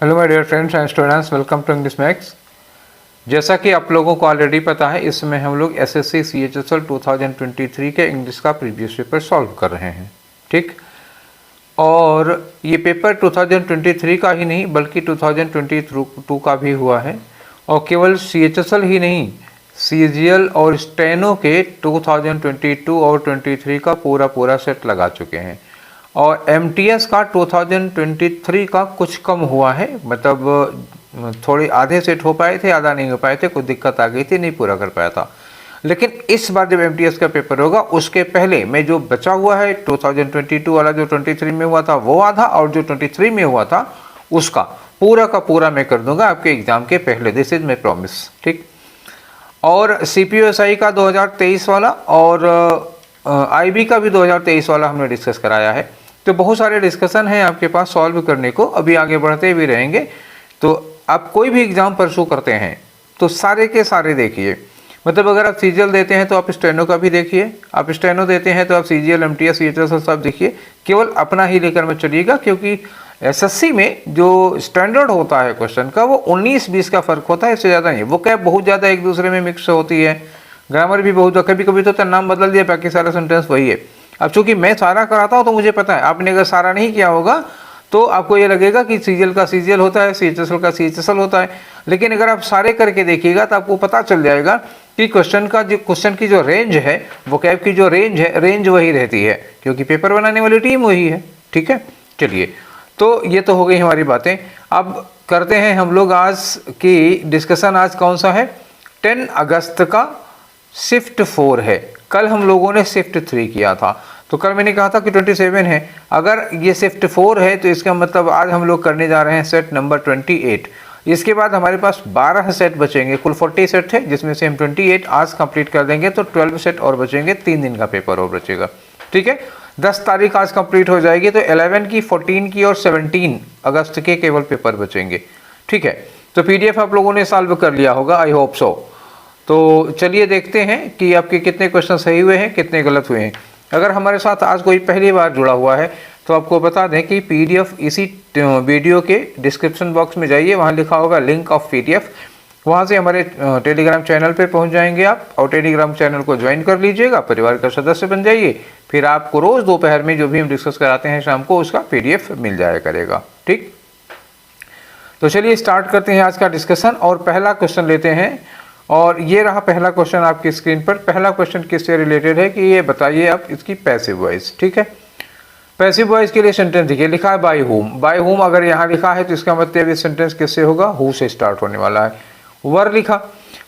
Hello my dear friends and students, welcome to English Max. जैसा कि आप लोगों को ऑलरेडी पता है, इसमें हम लोग एसएससी CHSL 2023 के इंग्लिश का प्रीवियस पेपर सॉल्व कर रहे हैं। ठीक, और ये पेपर 2023 का ही नहीं बल्कि 2022 का भी हुआ है, और केवल CHSL ही नहीं, CGL और स्टेनो के 2022 और 23 का पूरा सेट लगा चुके हैं। और MTS का 2023 का कुछ कम हुआ है, मतलब थोड़े आधे सेट हो पाए थे, आधा नहीं हो पाए थे, कुछ दिक्कत आ गई थी, नहीं पूरा कर पाया था। लेकिन इस बार जब MTS का पेपर होगा उसके पहले मैं जो बचा हुआ है 2022 वाला, जो 23 में हुआ था वो आधा, और जो 23 में हुआ था उसका पूरा का पूरा मैं कर दूंगा आपके एग्जाम के पहले। This is my promise. ठीक, और CPO-SI का 2023 वाला और IB का भी 2023 वाला हमने डिस्कस कराया है। तो बहुत सारे डिस्कशन हैं आपके पास सॉल्व करने को, अभी आगे बढ़ते भी रहेंगे। तो आप कोई भी एग्जाम परसू करते हैं तो सारे के सारे देखिए, मतलब अगर आप CGL देते हैं तो आप स्टेनो का भी देखिए, आप स्टेनो देते हैं तो आप CGL MTS CHSL सब देखिए। केवल अपना ही लेकर मत चलिएगा, क्योंकि SSC में जो स्टैंडर्ड होता है क्वेश्चन का वो 19-20 का फर्क होता है, इससे ज़्यादा नहीं। वो क्या बहुत ज़्यादा एक दूसरे में मिक्स होती है, ग्रामर भी बहुत, कभी कभी तो नाम बदल दिया, बाकी सारा सेंटेंस वही है। अब चूंकि मैं सारा कराता हूँ तो मुझे पता है, आपने अगर सारा नहीं किया होगा तो आपको ये लगेगा कि CGL का CGL होता है, CHSL का CHSL होता है। लेकिन अगर आप सारे करके देखिएगा तो आपको पता चल जाएगा कि क्वेश्चन की जो रेंज है, वोकैब की जो रेंज है, रेंज वही रहती है, क्योंकि पेपर बनाने वाली टीम वही है। ठीक है, चलिए, तो ये तो हो गई हमारी बातें। अब करते हैं हम लोग आज की डिस्कशन। आज कौन सा है? 10 अगस्त का शिफ्ट 4 है। कल हम लोगों ने शिफ्ट 3 किया था, तो कल मैंने कहा था कि 27 है। अगर ये शिफ्ट 4 है तो इसका मतलब आज हम लोग करने जा रहे हैं सेट नंबर 28। इसके बाद हमारे पास 12 सेट बचेंगे, कुल 40 सेट है, जिसमें से हम 28 आज कंप्लीट कर देंगे, तो 12 सेट और बचेंगे, 3 दिन का पेपर और बचेगा। ठीक है, 10 तारीख आज कंप्लीट हो जाएगी, तो 11 की, 14 की और 17 अगस्त के केवल पेपर बचेंगे। ठीक है, तो PDF आप लोगों ने सॉल्व कर लिया होगा, आई होप सो। तो चलिए देखते हैं कि आपके कितने क्वेश्चन सही हुए हैं, कितने गलत हुए हैं। अगर हमारे साथ आज कोई पहली बार जुड़ा हुआ है तो आपको बता दें कि PDF इसी वीडियो के डिस्क्रिप्शन बॉक्स में जाइए, वहाँ लिखा होगा लिंक ऑफ PDF, वहाँ से हमारे टेलीग्राम चैनल पे पहुँच जाएंगे आप, और टेलीग्राम चैनल को ज्वाइन कर लीजिएगा, परिवार का सदस्य बन जाइए। फिर आपको रोज़ दोपहर में जो भी हम डिस्कस कराते हैं शाम को, उसका PDF मिल जाया करेगा। ठीक, तो चलिए स्टार्ट करते हैं आज का डिस्कशन, और पहला क्वेश्चन लेते हैं। और ये रहा पहला क्वेश्चन आपकी स्क्रीन पर। पहला क्वेश्चन किससे रिलेटेड है कि ये बताइए आप इसकी पैसिव वॉइस। ठीक है, पैसिव वॉइस के लिए सेंटेंस देखिए, लिखा है बाय होम। बाय होम अगर यहाँ लिखा है तो इसका मतलब ये सेंटेंस किससे होगा? हु से स्टार्ट होने वाला है। वर लिखा,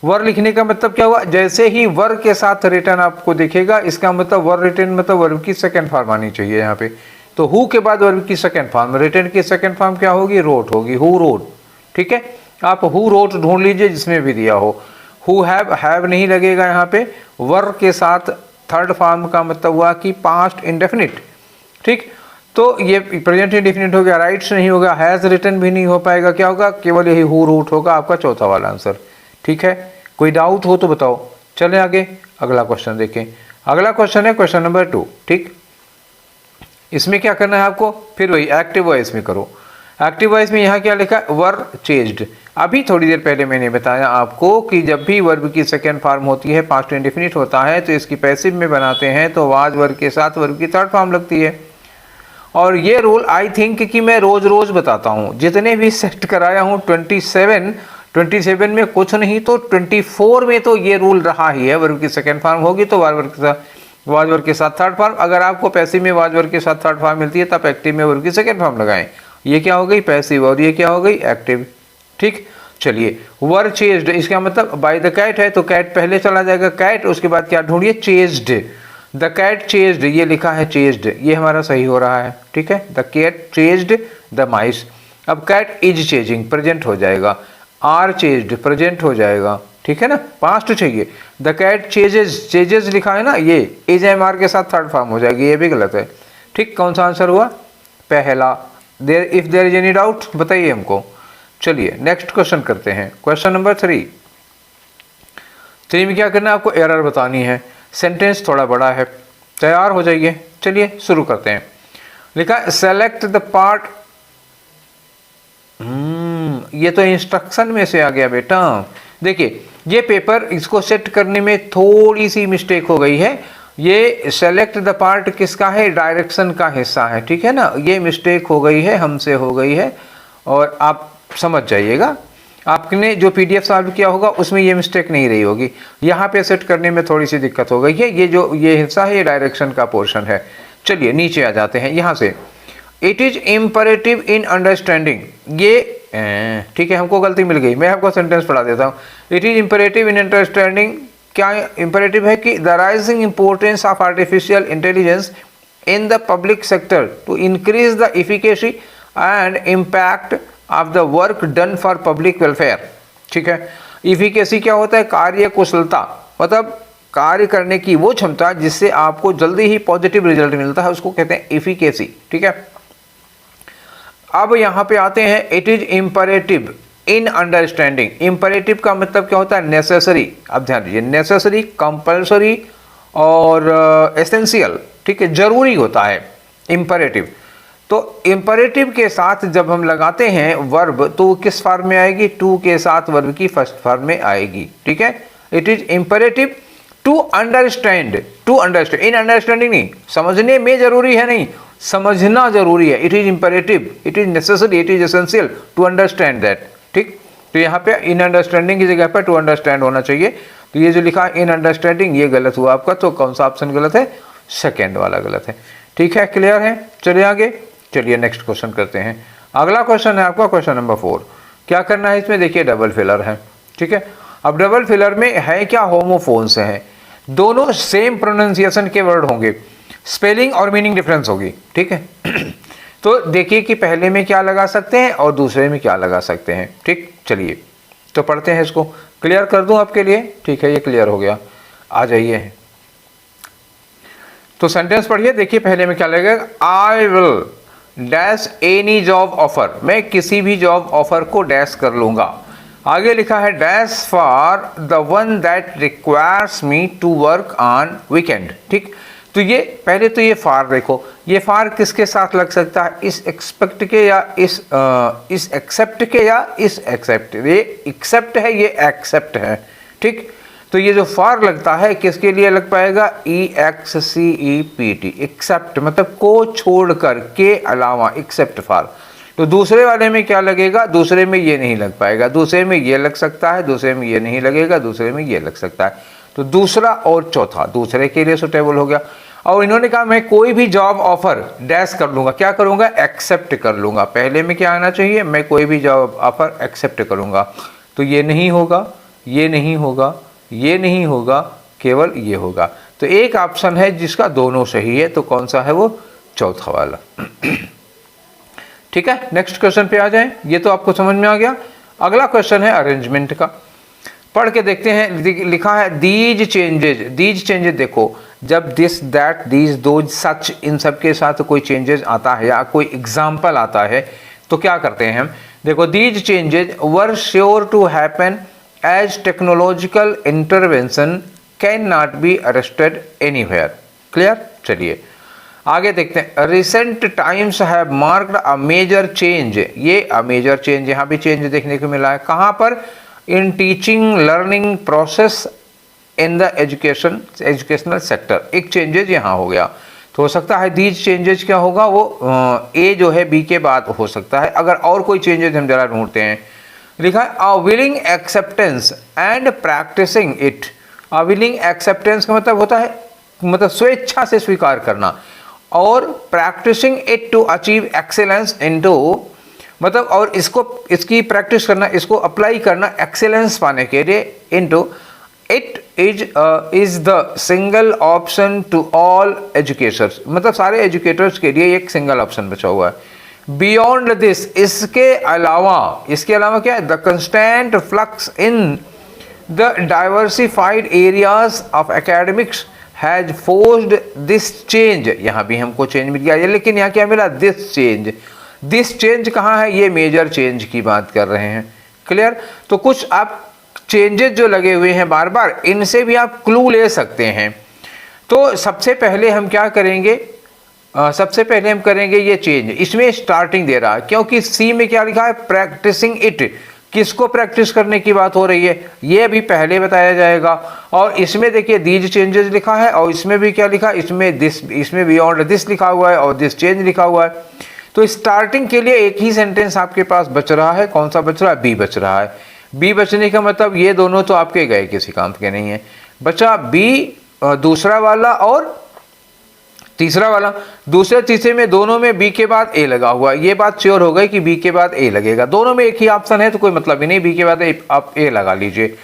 वर लिखने का मतलब क्या हुआ? जैसे ही वर के साथ रिटर्न आपको दिखेगा, इसका मतलब वर रिटर्न मतलब वर्ब की सेकंड फॉर्म आनी चाहिए यहाँ पे। तो हु के बाद वर्ब की सेकंड फॉर्म, रिटर्न की सेकंड फॉर्म क्या होगी? रोट होगी, हु रोट। ठीक है, आप हु रोट ढूंढ लीजिए जिसमें भी दिया हो। हु हैव नहीं लगेगा यहाँ पे। वर के साथ थर्ड फॉर्म का मतलब हुआ कि पास्ट इंडेफिनिट। ठीक, तो ये प्रेजेंट इंडेफिनिट हो गया, राइट्स नहीं होगा, हैज रिटन भी नहीं हो पाएगा, क्या होगा? केवल यही हु रूट होगा आपका चौथा वाला आंसर। ठीक है, कोई डाउट हो तो बताओ। चलें आगे, अगला क्वेश्चन देखें। अगला क्वेश्चन है क्वेश्चन नंबर 2। ठीक, इसमें क्या करना है आपको? फिर वही एक्टिव वॉइस में करो। एक्टिव वॉइस में यहाँ क्या लिखा है? वर चेंज्ड। अभी थोड़ी देर पहले मैंने बताया आपको कि जब भी वर्ब की सेकंड फॉर्म होती है, पास्ट इंडेफिनिट होता है, तो इसकी पैसिव में बनाते हैं तो वाज वर्ब के साथ वर्ब की थर्ड फॉर्म लगती है। और ये रूल आई थिंक कि मैं रोज रोज बताता हूँ, जितने भी सेट कराया हूँ 27 में कुछ नहीं तो 24 में तो ये रूल रहा ही है। वर्ब की सेकंड फॉर्म होगी तो वाज वर्ब के साथ थर्ड फॉर्म। अगर आपको पैसिव में वाज वर्ब के साथ थर्ड फॉर्म मिलती है तब एक्टिव में वर्ब की सेकंड फॉर्म लगाएं। ये क्या हो गई? पैसिव, और ये क्या हो गई? एक्टिव। ठीक, चलिए, वर चेज्ड, इसका मतलब बाय द कैट है तो कैट पहले चला जाएगा, कैट, उसके बाद क्या ढूंढिए? चेज्ड। द कैट चेज्ड, ये लिखा है चेज्ड, ये हमारा सही हो रहा है। ठीक है, the cat chased the mice. अब कैट इज चेजिंग, प्रेजेंट हो जाएगा। आर चेज्ड, प्रेजेंट हो जाएगा। ठीक है ना, पास्ट चाहिए। द कैट चेजेज, चेजेज लिखा है ना, ये इज एम आर के साथ थर्ड फॉर्म हो जाएगी, ये भी गलत है। ठीक, कौन सा आंसर हुआ? पहला। There if there is any doubt बताइए हमको। चलिए नेक्स्ट क्वेश्चन करते हैं, क्वेश्चन नंबर 3। 3 में क्या करना है आपको? एरर बतानी है। सेंटेंस थोड़ा बड़ा है, तैयार हो जाइए। चलिए शुरू करते हैं। लिखा सेलेक्ट द पार्ट ये तो इंस्ट्रक्शन में से आ गया बेटा। देखिए ये पेपर, इसको सेट करने में थोड़ी सी मिस्टेक हो गई है। ये सेलेक्ट द पार्ट किसका है, डायरेक्शन का हिस्सा है, ठीक है ना। ये मिस्टेक हो गई है, हमसे हो गई है, और आप समझ जाइएगा। आपने जो पीडीएफ सॉल्व किया होगा उसमें ये मिस्टेक नहीं रही होगी। यहाँ पे सेट करने में थोड़ी सी दिक्कत हो गई है। ये हिस्सा है, ये डायरेक्शन का पोर्शन है। चलिए नीचे आ जाते हैं यहाँ से। It is imperative in understanding, ये ठीक है, हमको गलती मिल गई, मैं आपको सेंटेंस पढ़ा देता हूँ। It is imperative in understanding, क्या इम्परेटिव है कि the rising importance of artificial intelligence in the public sector to increase the efficacy and impact of the work done for public welfare. ठीक है, इफिकेसी क्या होता है, कार्य कुशलता, मतलब कार्य करने की वो क्षमता जिससे आपको जल्दी ही पॉजिटिव रिजल्ट मिलता है, उसको कहते हैं इफिकेसी। ठीक है, अब यहाँ पे आते हैं, it is imperative in understanding. Imperative का मतलब क्या होता है, नेसेसरी। अब ध्यान दीजिए, नेसेसरी, कंपल्सरी और एसेंशियल, ठीक है, जरूरी होता है इम्परेटिव। तो इम्परेटिव के साथ जब हम लगाते हैं वर्ब, तो किस फॉर्म में आएगी, टू के साथ वर्ब की फर्स्ट फॉर्म में आएगी। ठीक है, it is imperative to understand, to understand, in understanding नहीं, समझने में जरूरी है नहीं, समझना जरूरी है। It is imperative, it is necessary, it is essential to understand that. ठीक, तो यहाँ पे इन अंडरस्टैंडिंग की जगह पर टू अंडरस्टैंड होना चाहिए। तो ये जो लिखा इन अंडरस्टैंडिंग, ये गलत हुआ आपका। तो कौन सा ऑप्शन गलत है, सेकेंड वाला गलत है। ठीक है, क्लियर है। चलिए आगे, चलिए नेक्स्ट क्वेश्चन करते हैं। अगला क्वेश्चन है आपका क्वेश्चन नंबर 4। क्या करना है इसमें, देखिए डबल फिलर है। ठीक है, अब डबल फिलर में है क्या, होमोफोन्स है, दोनों सेम प्रोनाउंसिएशन के वर्ड होंगे, स्पेलिंग और मीनिंग डिफरेंस होगी। ठीक है तो देखिए कि पहले में क्या लगा सकते हैं और दूसरे में क्या लगा सकते हैं। ठीक, चलिए तो पढ़ते हैं, इसको क्लियर कर दूं आपके लिए। ठीक है, ये क्लियर हो गया, आ जाइए। तो सेंटेंस पढ़िए, देखिए पहले में क्या लगेगा, I will dash any job offer, मैं किसी भी जॉब ऑफर को डैश कर लूंगा। आगे लिखा है dash for the one that requires me to work on weekend. ठीक, तो ये पहले तो ये फार देखो, ये फार किसके साथ लग सकता है, इस एक्सपेक्ट के या इस एक्सेप्ट के या इस एक्सेप्ट, ये एक्सेप्ट है, ये एक्सेप्ट है। ठीक, तो ये जो फार लगता है किसके लिए लग पाएगा, EXCEPT, एक्सेप्ट मतलब को छोड़कर, के अलावा, एक्सेप्ट फार। तो दूसरे वाले में क्या लगेगा, दूसरे में ये नहीं लग पाएगा, दूसरे में ये लग सकता है, दूसरे में ये नहीं लगेगा, दूसरे में ये लग सकता है। तो दूसरा और चौथा दूसरे के लिए सुटेबल हो गया। और इन्होंने कहा मैं कोई भी जॉब ऑफर डैश कर लूंगा, क्या करूंगा, एक्सेप्ट कर लूंगा। पहले में क्या आना चाहिए, मैं कोई भी जॉब ऑफर एक्सेप्ट करूंगा। तो ये नहीं होगा, ये नहीं होगा, ये नहीं होगा, केवल ये होगा। तो एक ऑप्शन है जिसका दोनों सही है, तो कौन सा है वो, चौथा वाला। ठीक है, नेक्स्ट क्वेश्चन पे आ जाएं। ये तो आपको समझ में आ गया। अगला क्वेश्चन है अरेंजमेंट का, पढ़ के देखते हैं। लिखा है दीज चेंजेज, दीज चेंजेज देखो, जब दिस दैट दीज दोज सच, इन सब के साथ कोई चेंजेस आता है या कोई एग्जाम्पल आता है तो क्या करते हैं हम, देखो these changes were sure to happen as technological intervention can not be arrested anywhere. Clear, चलिए आगे देखते हैं। Recent times have marked a major change, ये अ मेजर चेंज, यहाँ भी चेंज देखने को मिला है, कहाँ पर, in teaching learning process in the educational sector, एक चेंजेज यहाँ हो गया। तो हो सकता है दीज चेंजेज क्या होगा, वो ए जो है बी के बाद हो सकता है। अगर और कोई चेंजेज हम जरा ढूंढते हैं, लिखा है a willing acceptance and practicing it. A willing acceptance का मतलब होता है, मतलब स्वेच्छा से स्वीकार करना, और practicing it to achieve excellence into, मतलब और इसकी प्रैक्टिस करना, इसको अप्लाई करना एक्सेलेंस पाने के लिए, into it is the single option to all educators, मतलब सारे एजुकेटर्स के लिए एक सिंगल ऑप्शन बचा हुआ है। बियॉन्ड दिस, इसके अलावा क्या है, the constant flux in the diversified areas of academics has forced this change. यहाँ भी हमको चेंज मिल गया, लेकिन यहाँ क्या मिला, दिस चेंज। दिस चेंज कहाँ है, ये मेजर चेंज की बात कर रहे हैं। क्लियर, तो कुछ आप चेंजेस जो लगे हुए हैं बार बार, इनसे भी आप क्लू ले सकते हैं। तो सबसे पहले हम क्या करेंगे, सबसे पहले हम करेंगे ये चेंज, इसमें स्टार्टिंग दे रहा है क्योंकि सी में क्या लिखा है, प्रैक्टिसिंग इट, किसको प्रैक्टिस करने की बात हो रही है ये अभी पहले बताया जाएगा। और इसमें देखिए दीज चेंजेस लिखा है और इसमें भी क्या लिखा है, इसमें दिस, इसमें बियॉन्ड दिस लिखा हुआ है और दिस चेंज लिखा हुआ है। तो स्टार्टिंग के लिए एक ही सेंटेंस आपके पास बच रहा है, कौन सा बच रहा है, बी बच रहा है। बी बचने का मतलब ये दोनों तो आपके गए, किसी काम के नहीं है, बचा बी दूसरा वाला और तीसरा वाला। दूसरे तीसरे में दोनों में बी के बाद ए लगा हुआ है, ये बात श्योर हो गई कि बी के बाद ए लगेगा, दोनों में एक ही ऑप्शन है तो कोई मतलब ही नहीं, बी के बाद आप ए लगा लीजिए।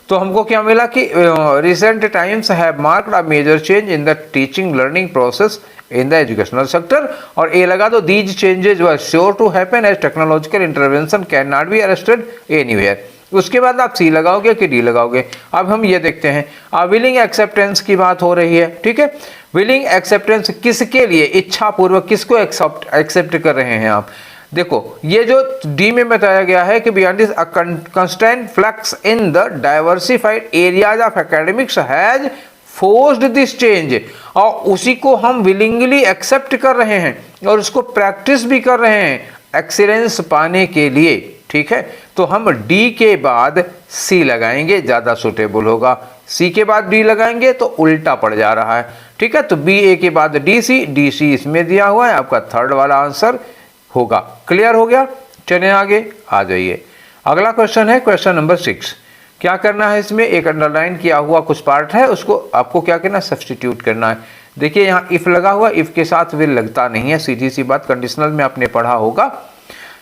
तो हमको क्या मिला कि recent times have marked a major change in the teaching learning process in the educational sector, और ए लगा दो these changes were sure to happen as technological intervention can not be arrested anywhere. उसके बाद आप सी लगाओगे कि D लगाओगे। अब हम ये देखते हैं, विलिंग एक्सेप्टेंस की बात हो रही है, ठीक है। विलिंग एक्सेप्टेंस किसके लिए, इच्छा पूर्वक किसको एक्सेप्ट कर रहे हैं आप। देखो ये जो डी में बताया गया है कि beyond this constant flux in the diversified areas of academics has forced this change, और उसी को हम विलिंगली एक्सेप्ट कर रहे हैं और उसको प्रैक्टिस भी कर रहे हैं एक्सीलेंस पाने के लिए, ठीक है। तो हम डी के बाद सी लगाएंगे, ज़्यादा सुटेबल होगा। सी के बाद डी लगाएंगे तो उल्टा पड़ जा रहा है, ठीक है। तो बी ए के बाद डी सी इसमें दिया हुआ है, आपका थर्ड वाला आंसर होगा। क्लियर हो गया, चलिए आगे आ जाइए। अगला क्वेश्चन है क्वेश्चन नंबर 6। क्या करना है, इसमें एक अंडरलाइन किया हुआ कुछ पार्ट है, उसको आपको क्या करना है, सब्स्टिट्यूट करना है। देखिए यहाँ इफ लगा हुआ, इफ के साथ विल लगता नहीं है, सीधी सी बात। कंडीशनल में आपने पढ़ा होगा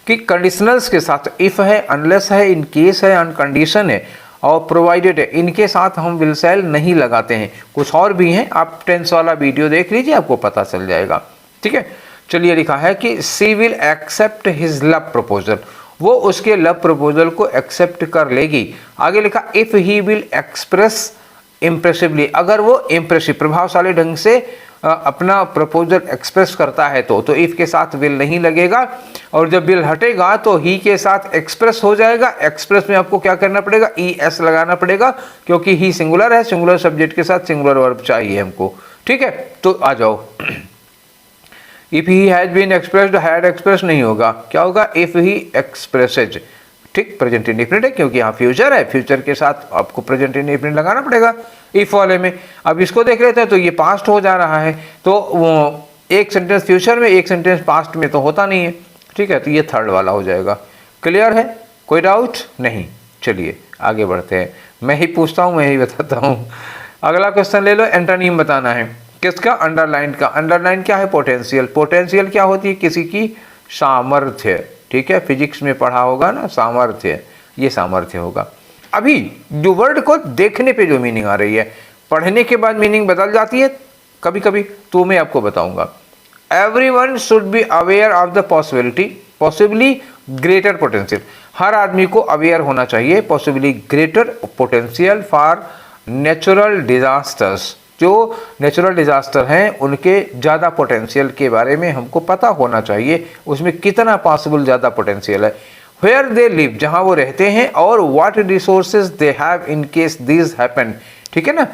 कि कंडीशनल्स के साथ इफ है, अनलेस है, इन केस है, अनकंडीशन है और प्रोवाइडेड है, इनके साथ हम विल सेल नहीं लगाते हैं। कुछ और भी हैं, आप 10th वाला वीडियो देख लीजिए, आपको पता चल जाएगा, ठीक है। चलिए लिखा है कि she will accept his love proposal, वो उसके लव प्रपोजल को एक्सेप्ट कर लेगी। आगे लिखा if he will express impressively, अगर वो इम्प्रेसिव प्रभावशाली ढंग से अपना प्रपोजल एक्सप्रेस करता है तो इफ के साथ विल नहीं लगेगा, और जब विल हटेगा तो ही के साथ एक्सप्रेस हो जाएगा। एक्सप्रेस में आपको क्या करना पड़ेगा, ई एस लगाना पड़ेगा, क्योंकि ही सिंगुलर है, सिंगुलर सब्जेक्ट के साथ सिंगुलर वर्ब चाहिए हमको, ठीक है। तो आ जाओ, if he has been expressed, had express नहीं होगा, क्या होगा, इफ ही एक्सप्रेसेज, ठीक। प्रेजेंट इंडेफिनिट है क्योंकि यहाँ फ्यूचर है, फ्यूचर के साथ आपको प्रेजेंट इंडेफिनिट लगाना पड़ेगा इफ वाले में। अब इसको देख लेते हैं तो ये पास्ट हो जा रहा है, तो वो एक सेंटेंस फ्यूचर में एक सेंटेंस पास्ट में तो होता नहीं है, ठीक है। तो ये थर्ड वाला हो जाएगा। क्लियर है, कोई डाउट नहीं। चलिए आगे बढ़ते हैं, मैं ही पूछता हूँ, मैं ही बताता हूँ। अगला क्वेश्चन ले लो, एंटोनिम बताना है किसका, अंडरलाइन का। अंडरलाइन क्या है, पोटेंशियल। पोटेंशियल क्या होती है, किसी की सामर्थ्य, ठीक है। फिजिक्स में पढ़ा होगा ना, सामर्थ्य, ये सामर्थ्य होगा। अभी जो वर्ड को देखने पे जो मीनिंग आ रही है, पढ़ने के बाद मीनिंग बदल जाती है कभी कभी, तो मैं आपको बताऊंगा। Everyone should be aware of the possibility, possibly greater potential, हर आदमी को अवेयर होना चाहिए possibly greater potential for natural disasters. जो नेचुरल डिजास्टर हैं उनके ज़्यादा पोटेंशियल के बारे में हमको पता होना चाहिए, उसमें कितना पॉसिबल ज़्यादा पोटेंशियल है। वेयर दे लिव, जहाँ वो रहते हैं, और what resources they have in case this happen, ठीक है ना।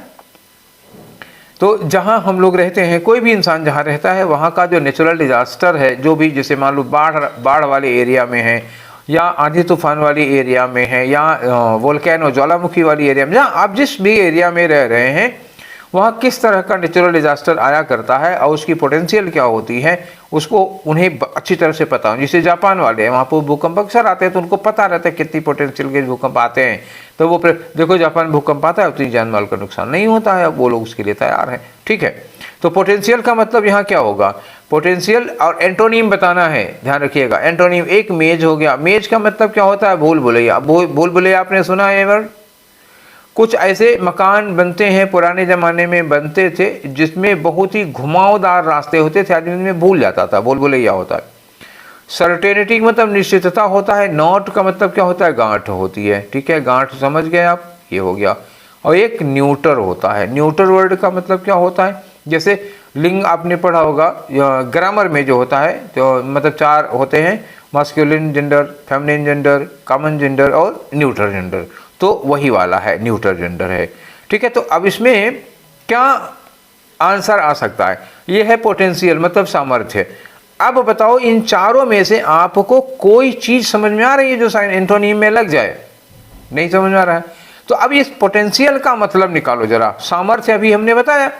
तो जहाँ हम लोग रहते हैं, कोई भी इंसान जहाँ रहता है, वहाँ का जो नेचुरल डिजास्टर है, जो भी, जैसे मान लो बाढ़ वाले एरिया में है, या आंधी तूफान वाली एरिया में है, या वोल्केनो ज्वालामुखी वाली एरिया में, जहाँ आप जिस भी एरिया में रह रहे हैं, वहाँ किस तरह का नेचुरल डिजास्टर आया करता है और उसकी पोटेंशियल क्या होती है, उसको उन्हें अच्छी तरह से पता हो। जैसे जापान वाले हैं, वहाँ पर भूकंप अक्सर आते हैं, तो उनको पता रहता है कितनी पोटेंशियल के भूकंप आते हैं। तो वो देखो, जापान भूकंप आता है, उतनी जान माल का नुकसान नहीं होता है, वो लोग उसके लिए तैयार हैं, ठीक है। तो पोटेंशियल का मतलब यहाँ क्या होगा, पोटेंशियल। और एंटोनिम बताना है, ध्यान रखिएगा। एंटोनिम, एक मेज हो गया, मेज का मतलब क्या होता है, भूल भुलैया। भूल भुलैया आपने सुना है वर्ड। कुछ ऐसे मकान बनते हैं, पुराने ज़माने में बनते थे, जिसमें बहुत ही घुमावदार रास्ते होते थे, आदमी में भूल जाता था, भूल भुलैया होता है। सर्टेनिटी का मतलब निश्चितता होता है, नॉट का मतलब क्या होता है, गांठ होती है, ठीक है। गांठ समझ गए आप, ये हो गया। और एक न्यूटर होता है। न्यूटर वर्ड का मतलब क्या होता है, जैसे लिंग आपने पढ़ा होगा ग्रामर में, जो होता है, तो मतलब 4 होते हैं, masculine gender, feminine gender, common gender और न्यूट्रल जेंडर। तो वही वाला है, न्यूट्रल जेंडर है, ठीक है। तो अब इसमें क्या आंसर आ सकता है, ये है पोटेंशियल मतलब सामर्थ्य। अब बताओ इन चारों में से आपको कोई चीज समझ में आ रही है जो साइन एंटोनिम में लग जाए? नहीं समझ में आ रहा है। तो अब इस पोटेंशियल का मतलब निकालो जरा। सामर्थ्य अभी हमने बताया,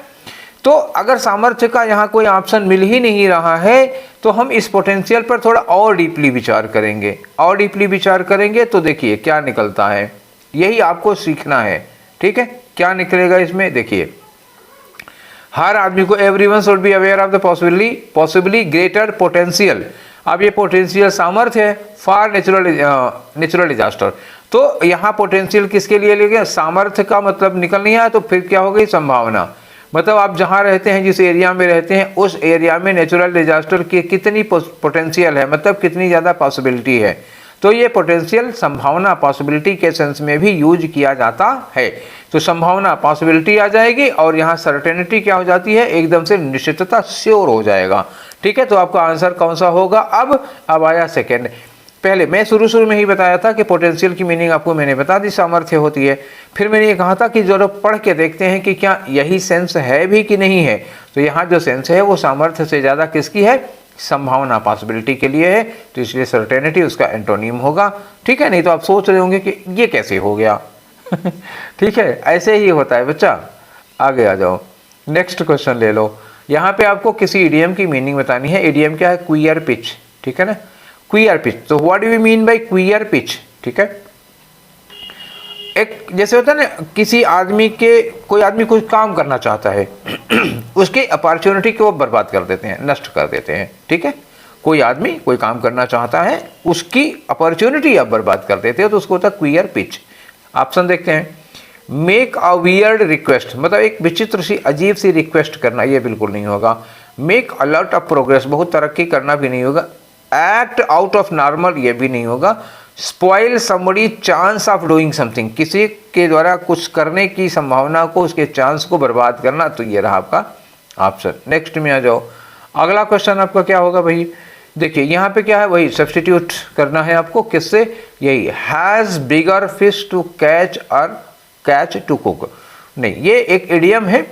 तो अगर सामर्थ्य का यहाँ कोई ऑप्शन मिल ही नहीं रहा है तो हम इस पोटेंशियल पर थोड़ा और डीपली विचार करेंगे। और डीपली विचार करेंगे तो देखिए क्या निकलता है, यही आपको सीखना है। ठीक है, क्या निकलेगा इसमें देखिए। हर आदमी को everyone should be aware of the possibly greater potential. अब ये पोटेंशियल सामर्थ्य है फॉर नेचुरल डिजास्टर। तो यहाँ पोटेंशियल किसके लिए ले गया? सामर्थ्य का मतलब निकल नहीं आया, तो फिर क्या हो गई? संभावना। मतलब आप जहाँ रहते हैं, जिस एरिया में रहते हैं, उस एरिया में नेचुरल डिजास्टर की कितनी पोटेंशियल है, मतलब कितनी ज़्यादा पॉसिबिलिटी है। तो ये पोटेंशियल संभावना पॉसिबिलिटी के सेंस में भी यूज किया जाता है। तो संभावना पॉसिबिलिटी आ जाएगी और यहाँ सर्टेनिटी क्या हो जाती है? एकदम से निश्चितता, श्योर हो जाएगा। ठीक है, तो आपका आंसर कौन सा होगा? अब आया सेकेंड। पहले मैं शुरू में ही बताया था कि पोटेंशियल की मीनिंग आपको मैंने बता दी, सामर्थ्य होती है। फिर मैंने ये कहा था कि जरा पढ़ के देखते हैं कि क्या यही सेंस है भी कि नहीं है। तो यहाँ जो सेंस है वो सामर्थ्य से ज़्यादा किसकी है? संभावना, पॉसिबिलिटी के लिए है। तो इसलिए सर्टेनिटी उसका एंटोनिम होगा। ठीक है, नहीं तो आप सोच रहे होंगे कि ये कैसे हो गया। ठीक है, ऐसे ही होता है बच्चा। आगे आ जाओ, नेक्स्ट क्वेश्चन ले लो। यहाँ पे आपको किसी इडियम की मीनिंग बतानी है। इडियम क्या है? Queer pitch. ठीक है ना, क्वियर पिच। तो what do you mean by queer pitch? ठीक है, एक जैसे होता है ना, कोई आदमी कोई काम करना चाहता है, उसकी अपॉर्चुनिटी को वो बर्बाद कर देते हैं, नष्ट कर देते हैं। ठीक है, कोई आदमी कोई काम करना चाहता है, उसकी अपॉर्चुनिटी आप बर्बाद कर देते हो, तो उसको होता है क्वियर पिच। ऑप्शन देखते हैं। मेक अ वियर्ड रिक्वेस्ट, मतलब एक विचित्र सी अजीब सी रिक्वेस्ट करना, ये बिल्कुल नहीं होगा। Make a lot of progress, बहुत तरक्की करना भी नहीं होगा। एक्ट आउट ऑफ नॉर्मल, ये भी नहीं होगा। Spoil somebody chance of doing something, किसी के द्वारा कुछ करने की संभावना को, उसके चांस को बर्बाद करना। तो ये रहा आपका ऑप्शन। नेक्स्ट में आ जाओ। अगला क्वेश्चन आपका क्या होगा भाई? देखिए यहाँ पे क्या है, वही सब्स्टिट्यूट करना है आपको। किससे? यही has bigger fish to catch और कैच टू कुक। नहीं, ये एक इडियम है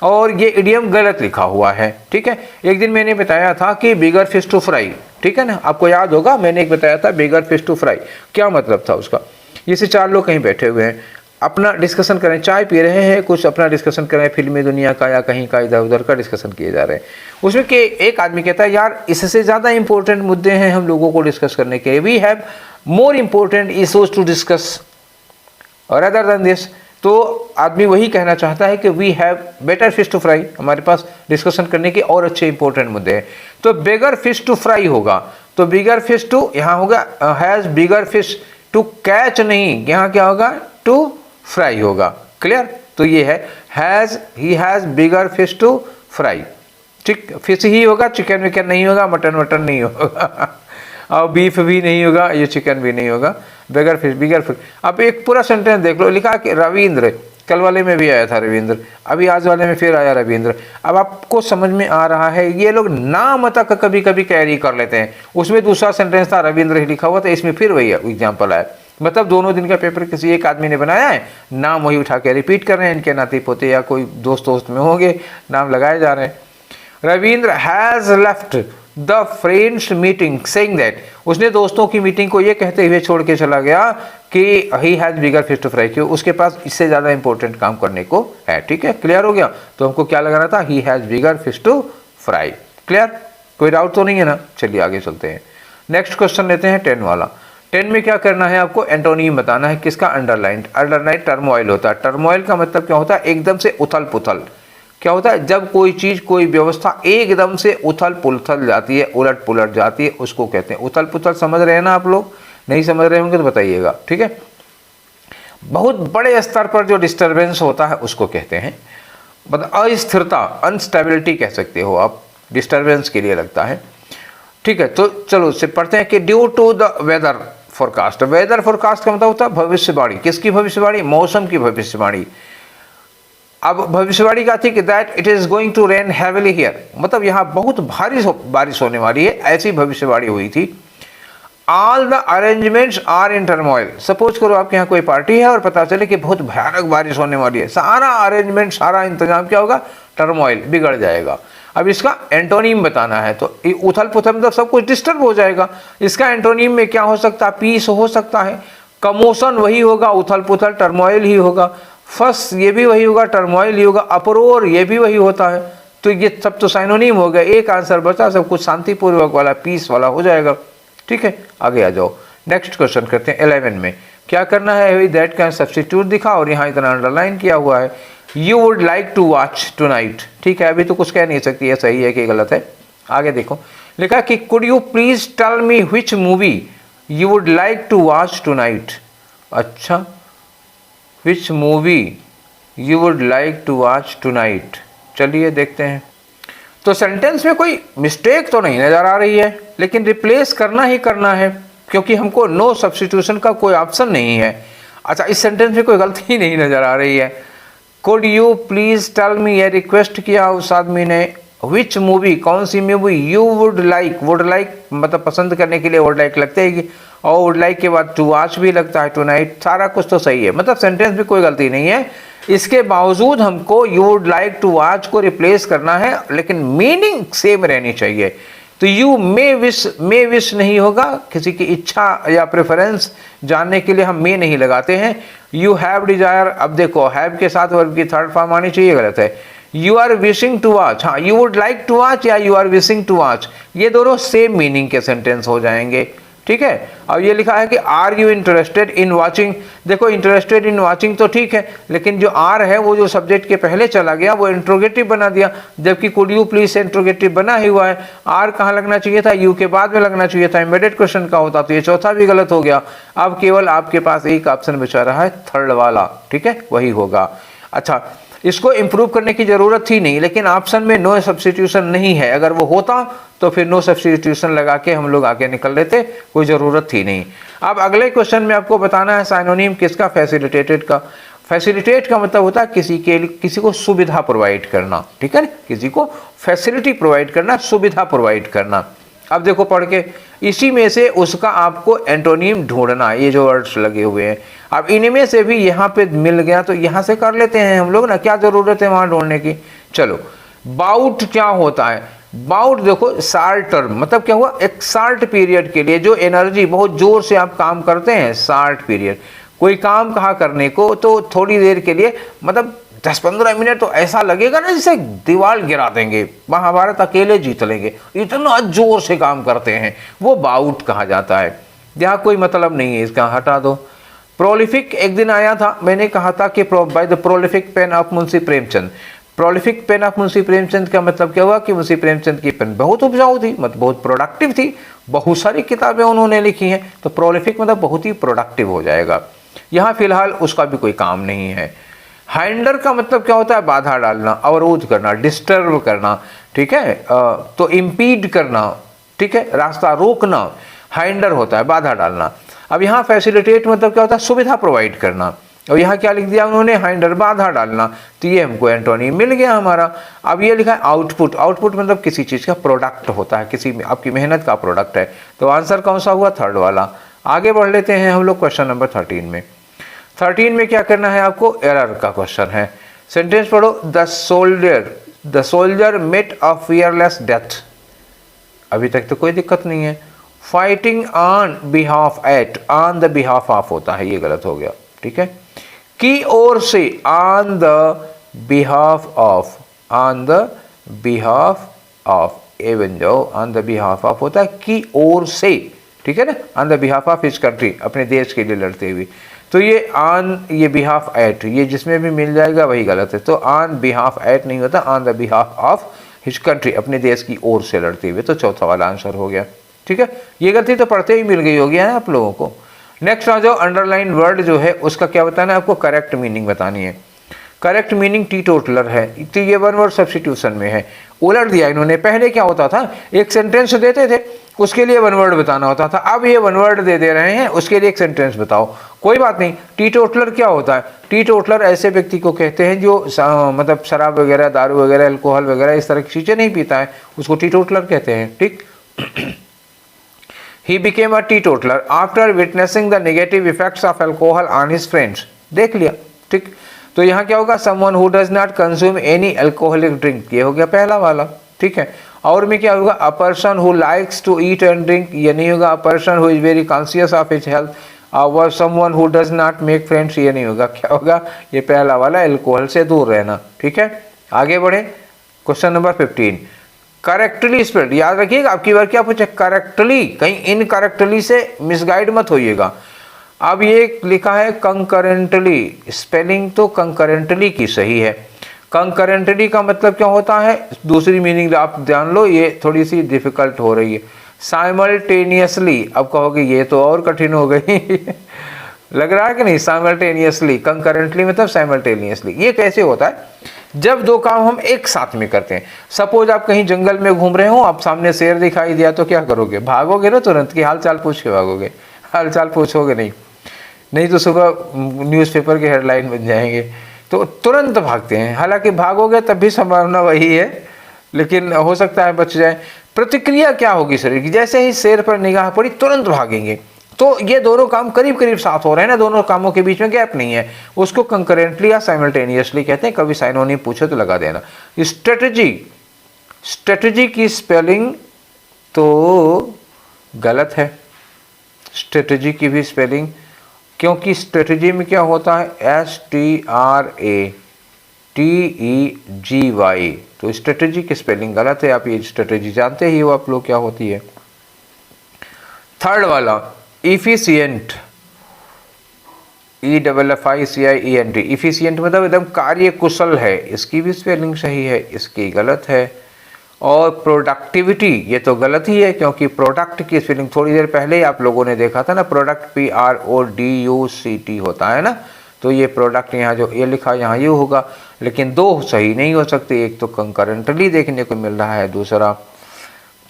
और ये इडियम गलत लिखा हुआ है। ठीक है, एक दिन मैंने बताया था कि बिगर फिश टू फ्राई। ठीक है ना, आपको याद होगा, मैंने एक बताया था बिगर फिश टू फ्राई। क्या मतलब था उसका? जैसे चार लोग कहीं बैठे हुए हैं, अपना डिस्कशन करें, चाय पी रहे हैं, कुछ अपना डिस्कशन करें, फिल्मी दुनिया का या कहीं का इधर उधर का डिस्कशन किए जा रहे हैं। उसमें कि एक आदमी कहता है यार इससे ज़्यादा इंपॉर्टेंट मुद्दे हैं हम लोगों को डिस्कस करने के, we have more important issues to discuss other than this. तो आदमी वही कहना चाहता है कि we have better fish to fry, हमारे पास डिस्कशन करने के और अच्छे इंपॉर्टेंट मुद्दे हैं। तो बिगर फिश टू फ्राई होगा, तो बिगर फिश टू यहाँ होगा has bigger fish to catch, नहीं, यहाँ क्या होगा? टू फ्राई होगा। क्लियर? तो ये है has, he has bigger fish to fry. ठीक, फिश ही होगा, चिकन विकन नहीं होगा, मटन वटन नहीं होगा और बीफ भी नहीं होगा, ये चिकन भी नहीं होगा। बिगर फिश। अब एक पूरा सेंटेंस देख लो, लिखा कि रविंद्र, कल वाले में भी आया था रविंद्र, अभी आज वाले में फिर आया रविंद्र। अब आपको समझ में आ रहा है, ये लोग नाम तक कभी कभी कैरी कर लेते हैं। उसमें दूसरा सेंटेंस था रविंद्र ही लिखा हुआ था, इसमें फिर वही एग्जाम्पल आया। मतलब दोनों दिन का पेपर किसी एक आदमी ने बनाया है, नाम वही उठा के रिपीट कर रहे हैं, इनके नाती पोते या कोई दोस्त में होंगे, नाम लगाए जा रहे हैं। Ravindra has left the friends meeting saying that, उसने दोस्तों की मीटिंग को ये कहते हुए छोड़ के चला गया कि he has bigger fish to fry, क्यों? उसके पास इससे ज़्यादा इंपॉर्टेंट काम करने को है। ठीक है, क्लियर हो गया? तो हमको क्या लगाना था? He has bigger fish to fry. Clear? कोई डाउट तो नहीं है ना? चलिए आगे चलते हैं। नेक्स्ट क्वेश्चन लेते हैं 10 वाला। 10 में क्या करना है आपको? एंटोनिम बताना है। किसका? अंडरलाइन। अंडरलाइन टर्मोइल होता है। टर्मोइल का मतलब क्या होता है? एकदम से उथल पुथल। क्या होता है? जब कोई चीज़, कोई व्यवस्था एकदम से उथल पुथल जाती है, उलट पुलट जाती है, उसको कहते हैं उथल पुथल। समझ रहे हैं ना आप लोग? नहीं समझ रहे होंगे तो बताइएगा। ठीक है, बहुत बड़े स्तर पर जो डिस्टर्बेंस होता है उसको कहते हैं, मतलब अस्थिरता, अनस्टेबिलिटी कह सकते हो आप, डिस्टर्बेंस के लिए लगता है। ठीक है, तो चलो उससे पढ़ते हैं कि due to the weather forecast. Weather forecast का मतलब होता है भविष्यवाणी। किसकी भविष्यवाणी? मौसम की भविष्यवाणी। अब भविष्यवाणी का थी कि that it is going to rain heavily here, मतलब यहाँ बहुत भारी बारिश होने वाली है, ऐसी भविष्यवाणी हुई थी। All the arrangements are in turmoil. Suppose करो आपके यहाँ कोई पार्टी है और पता चले कि बहुत भयानक बारिश होने वाली है, सारा अरेंजमेंट, सारा इंतजाम क्या होगा? टर्मोइल, बिगड़ जाएगा। अब इसका एंटोनिम बताना है, तो उथल पुथल मतलब सब कुछ डिस्टर्ब हो जाएगा। इसका एंटोनिम में क्या हो सकता है? पीस हो सकता है। कमोशन वही होगा, उथल पुथल टर्मोइल ही होगा। फस ये भी वही होगा, टर्मोइल ही होगा। अपरोर ये भी वही होता है। तो ये सब तो साइनोनिम हो गया। एक आंसर बचा, सब कुछ शांतिपूर्वक वाला, पीस वाला हो जाएगा। ठीक है, आगे आ जाओ। नेक्स्ट क्वेश्चन करते हैं 11 में। क्या करना है? दैट कैन सब्स्टिट्यूट दिखा और यहाँ इतना अंडरलाइन किया हुआ है। You would like to watch tonight. ठीक है, अभी तो कुछ कह नहीं सकती है सही है कि गलत है। आगे देखो, लिखा कि could you please tell me which movie you would like to watch tonight. अच्छा, which movie you would like to watch tonight. चलिए देखते हैं। तो सेंटेंस में कोई मिस्टेक तो नहीं नजर आ रही है, लेकिन रिप्लेस करना ही करना है, क्योंकि हमको नो सब्स्टिट्यूशन का कोई ऑप्शन नहीं है। अच्छा, इस सेंटेंस में कोई गलती नहीं नजर आ रही है। Could you please tell me, ये रिक्वेस्ट किया उस आदमी ने। विच मूवी, कौन सी movie. You would like, would like मतलब पसंद करने के लिए वुड लाइक लगते हैं, और वुड लाइक के बाद टू वॉच भी लगता है, टू नाइट, सारा कुछ तो सही है। मतलब सेंटेंस में कोई गलती नहीं है। इसके बावजूद हमको you would like to watch को रिप्लेस करना है, लेकिन मीनिंग सेम रहनी चाहिए। तो यू मे विश नहीं होगा, किसी की इच्छा या प्रेफरेंस जानने के लिए हम मे नहीं लगाते हैं। यू हैव डिजायर, अब देखो हैव के साथ वर्ब की थर्ड फॉर्म आनी चाहिए, गलत है। You are wishing to watch, हाँ, you would like to watch या you are wishing to watch, ये दोनों सेम मीनिंग के सेंटेंस हो जाएंगे। ठीक है, अब ये लिखा है कि are you interested in watching. देखो इंटरेस्टेड इन वाचिंग तो ठीक है, लेकिन जो आर है वो जो सब्जेक्ट के पहले चला गया वो इंट्रोगेटिव बना दिया, जबकि कुड यू प्लीज से इंट्रोगेटिव बना ही हुआ है। आर कहाँ लगना चाहिए था? यू के बाद में लगना चाहिए था, इमीडिएट क्वेश्चन का होता, तो ये चौथा भी गलत हो गया। अब केवल आपके पास एक ऑप्शन बचा रहा है, थर्ड वाला। ठीक है, वही होगा। अच्छा, इसको इम्प्रूव करने की ज़रूरत थी नहीं, लेकिन ऑप्शन में नो सब्स्टिट्यूशन नहीं है। अगर वो होता तो फिर नो सब्स्टिट्यूशन लगा के हम लोग आगे निकल लेते, कोई ज़रूरत थी नहीं। अब अगले क्वेश्चन में आपको बताना है साइनोनिम किसका? फैसिलिटेटेड का। फैसिलिटेट का मतलब होता है किसी को सुविधा प्रोवाइड करना। ठीक है ना, किसी को फैसिलिटी प्रोवाइड करना, सुविधा प्रोवाइड करना। अब देखो पढ़ के, इसी में से उसका आपको एंटोनिम ढूंढना, ये जो वर्ड्स लगे हुए हैं। अब इनमें से भी यहाँ पे मिल गया तो यहाँ से कर लेते हैं हम लोग ना, क्या जरूरत है वहाँ ढूंढने की। चलो, बाउट क्या होता है? बाउट देखो शार्ट टर्म, मतलब क्या हुआ? एक शार्ट पीरियड के लिए जो एनर्जी, बहुत जोर से आप काम करते हैं, शार्ट पीरियड। कोई काम कहा करने को तो थोड़ी देर के लिए, मतलब 10-15 मिनट तो ऐसा लगेगा ना जैसे दीवार गिरा देंगे, महाभारत अकेले जीत लेंगे, इतना जोर से काम करते हैं, वो बाउट कहा जाता है। यहाँ कोई मतलब नहीं है इसका, हटा दो। प्रोलिफिक एक दिन आया था, मैंने कहा था कि by the prolific pain of Munshi Premchand. Prolific pain of Munshi Premchand का मतलब क्या हुआ कि मुंशी प्रेमचंद की पेन बहुत उपजाऊ थी, मतलब बहुत प्रोडक्टिव थी, बहुत सारी किताबें उन्होंने लिखी हैं। तो प्रोलिफिक मतलब बहुत ही प्रोडक्टिव हो जाएगा। यहाँ फिलहाल उसका भी कोई काम नहीं है। हाइंडर का मतलब क्या होता है? बाधा डालना, अवरोध करना, डिस्टर्ब करना। ठीक है, तो इम्पीड करना, ठीक है, रास्ता रोकना, हाइंडर होता है बाधा डालना। अब यहाँ फैसिलिटेट मतलब क्या होता है? सुविधा प्रोवाइड करना। और यहाँ क्या लिख दिया उन्होंने? हाइंडर, बाधा डालना। तो ये हमको एंटोनिम मिल गया हमारा। अब ये लिखा है आउटपुट। आउटपुट मतलब किसी चीज़ का प्रोडक्ट होता है, किसी आपकी मेहनत का प्रोडक्ट है। तो आंसर कौन सा हुआ? थर्ड वाला। आगे बढ़ लेते हैं हम लोग क्वेश्चन नंबर 13 में। 13 में क्या करना है आपको? एरर का क्वेश्चन है। सेंटेंस पढ़ो। The soldier met a fearless death. अभी तक तो कोई दिक्कत नहीं है। Fighting on behalf at, on the behalf of होता है, ये गलत हो गया। ठीक है, की ओर से, on the behalf of, on the behalf of, ए बन जाओ, ऑन द बिहाफ ऑफ होता है की ओर से। ठीक है ना, on the behalf of his country, अपने देश के लिए लड़ते हुए। तो ये ऑन, ये बिहाफ एट, ये जिसमें भी मिल जाएगा वही गलत है। तो ऑन बिहाफ एट नहीं होता, on the behalf of his country, अपने देश की ओर से लड़ते हुए। तो चौथा वाला आंसर हो गया। ठीक है, ये गलती तो पढ़ते ही मिल गई होगी है आप लोगों को। नेक्स्ट आ जाओ। अंडरलाइन वर्ड जो है उसका क्या बताना है आपको? करेक्ट मीनिंग बतानी है। करेक्ट मीनिंग टी टोटलर है, तो ये वन वर्ड सब्स्टिट्यूशन में है। उलट दिया इन्होंने। पहले क्या होता था, एक सेंटेंस देते थे, उसके लिए वन वर्ड बताना होता था। अब ये वन वर्ड दे रहे हैं, उसके लिए एक सेंटेंस बताओ। कोई बात नहीं। टी टोटलर क्या होता है? टी टोटलर ऐसे व्यक्ति को कहते हैं जो मतलब शराब वगैरह, दारू वगैरह, अल्कोहल वगैरह इस तरह की चीज़ें नहीं पीता है, उसको टी टोटलर कहते हैं। ठीक। He became a teetotaler after witnessing the negative effects of alcohol on his friends. देख लिया। ठीक, तो यहाँ क्या होगा? Someone who does not consume any alcoholic drink, ये हो गया पहला वाला। ठीक है। और में क्या होगा, a person who likes to eat and drink, ये नहीं होगा। A person who is very conscious of his health, और someone who does not make friends, ये नहीं होगा। क्या होगा, ये पहला वाला, एल्कोहल से दूर रहना। ठीक है, आगे बढ़े। क्वेश्चन नंबर 15, करेक्टली स्पेल्ड, याद रखिएगा आपकी बार क्या पूछे, करेक्टली, कहीं इनकरेक्टली से मिसगाइड मत होइएगा। अब ये लिखा है कंकरेंटली, स्पेलिंग तो कंकरेंटली की सही है। कंकरेंटली का मतलब क्या होता है, दूसरी मीनिंग आप ध्यान लो, ये थोड़ी सी डिफिकल्ट हो रही है। साइमल्टेनियसली, अब कहोगे ये तो और कठिन हो गई लग रहा है कि नहीं। साइमल्टेनियसली, कंकरेंटली मतलब साइमल्टेनियसली। ये कैसे होता है, जब दो काम हम एक साथ में करते हैं। सपोज आप कहीं जंगल में घूम रहे हो, आप सामने शेर दिखाई दिया तो क्या करोगे, भागोगे ना तुरंत, कि हाल चाल पूछ के भागोगे, हाल चाल पूछोगे नहीं तो सुबह न्यूज़पेपर के हेडलाइन बन जाएंगे, तो तुरंत भागते हैं। हालांकि भागोगे तब भी संभावना वही है, लेकिन हो सकता है बच जाए। प्रतिक्रिया क्या होगी शरीर की, जैसे ही शेर पर निगाह पड़ी तुरंत भागेंगे। तो ये दोनों काम करीब करीब साथ हो रहे हैं ना, दोनों कामों के बीच में गैप नहीं है, उसको कंकरेंटली या साइमल्टेनियसली कहते हैं। कभी साइनोनिम पूछे तो लगा देना। स्ट्रेटजी, स्ट्रेटजी की स्पेलिंग तो गलत है, स्ट्रेटजी की भी स्पेलिंग, क्योंकि स्ट्रेटजी में क्या होता है, STRATEGY, तो स्ट्रेटजी की स्पेलिंग गलत है। आप ये स्ट्रेटजी जानते ही हो आप लोग क्या होती है। थर्ड वाला इफिशिएंट, EFFICIENT, इफिशिएंट मतलब एकदम कार्य कुशल है, इसकी भी स्पेलिंग सही है, इसकी गलत है। और प्रोडक्टिविटी, ये तो गलत ही है, क्योंकि प्रोडक्ट की स्पेलिंग थोड़ी देर पहले ही आप लोगों ने देखा था ना, प्रोडक्ट PRODUCT होता है ना, तो ये प्रोडक्ट यहाँ जो ये लिखा यहाँ ये होगा, लेकिन दो सही नहीं हो सकते। एक तो कंकरेंटली देखने को मिल रहा है, दूसरा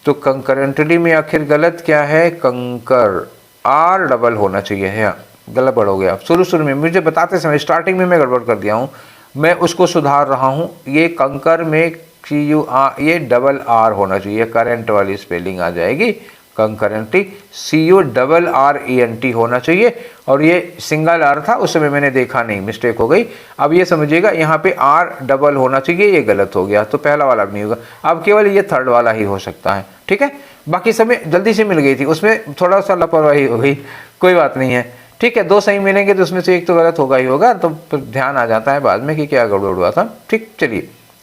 तो कंकरेंटली में आखिर गलत क्या है, कंकर, R डबल होना चाहिए है, गड़बड़ हो गया। शुरू में मुझे बताते समय स्टार्टिंग में मैं गड़बड़ कर दिया हूँ, मैं उसको सुधार रहा हूँ। ये कंकर में CUR, ये डबल R होना चाहिए, करंट वाली स्पेलिंग आ जाएगी कंकरेंटली, CURRENT होना चाहिए। और ये सिंगल R था, उस समय मैंने देखा नहीं, मिस्टेक हो गई। अब ये समझिएगा यहाँ पे R डबल होना चाहिए, ये गलत हो गया, तो पहला वाला भी नहीं होगा। अब केवल ये थर्ड वाला ही हो सकता है। ठीक है, बाकी समय जल्दी से मिल गई थी, उसमें थोड़ा सा लापरवाही हो गई, कोई बात नहीं है। ठीक है, दो सही मिलेंगे तो उसमें से एक तो गलत होगा ही होगा, तो फिर ध्यान आ जाता है बाद में कि क्या गड़बड़ हुआ था। ठीक,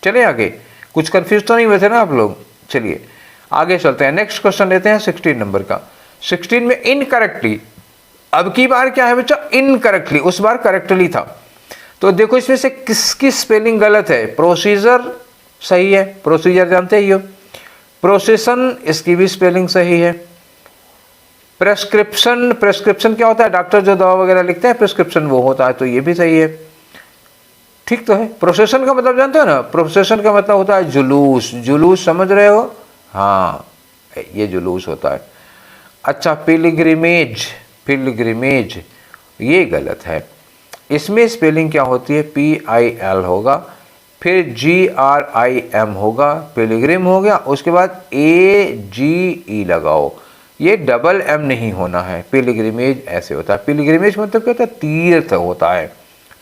चलिए आगे। कुछ कंफ्यूज तो नहीं हुए थे ना आप लोग। चलिए आगे चलते हैं, नेक्स्ट क्वेश्चन लेते हैं 16 नंबर का। 16 में इनकरेक्टली, अब की बार क्या है बच्चा, इनकरेक्टली, उस बार करेक्टली था। तो देखो इसमें से किसकी स्पेलिंग गलत है, प्रोसीजर सही है, प्रोसीजर जानते ही हो। प्रोसेसन, इसकी भी स्पेलिंग सही है। प्रेस्क्रिप्शन, प्रेस्क्रिप्शन क्या होता है, डॉक्टर जो दवा वगैरह लिखते हैं प्रेस्क्रिप्शन वो होता है, तो ये भी सही है। ठीक तो है। प्रोसेसन का मतलब जानते हो ना, प्रोसेसन का मतलब होता है जुलूस, जुलूस समझ रहे हो, हाँ ये जुलूस होता है। अच्छा, पिलग्रिमेज, पिलग्रिमेज ये गलत है, इसमें स्पेलिंग क्या होती है, PIL होगा, फिर GRIM होगा, पिलग्रिम हो गया, उसके बाद AGE लगाओ, ये डबल M नहीं होना है, पिलग्रिमेज ऐसे होता है। पिलग्रिमेज मतलब क्या होता है, तीर्थ होता है।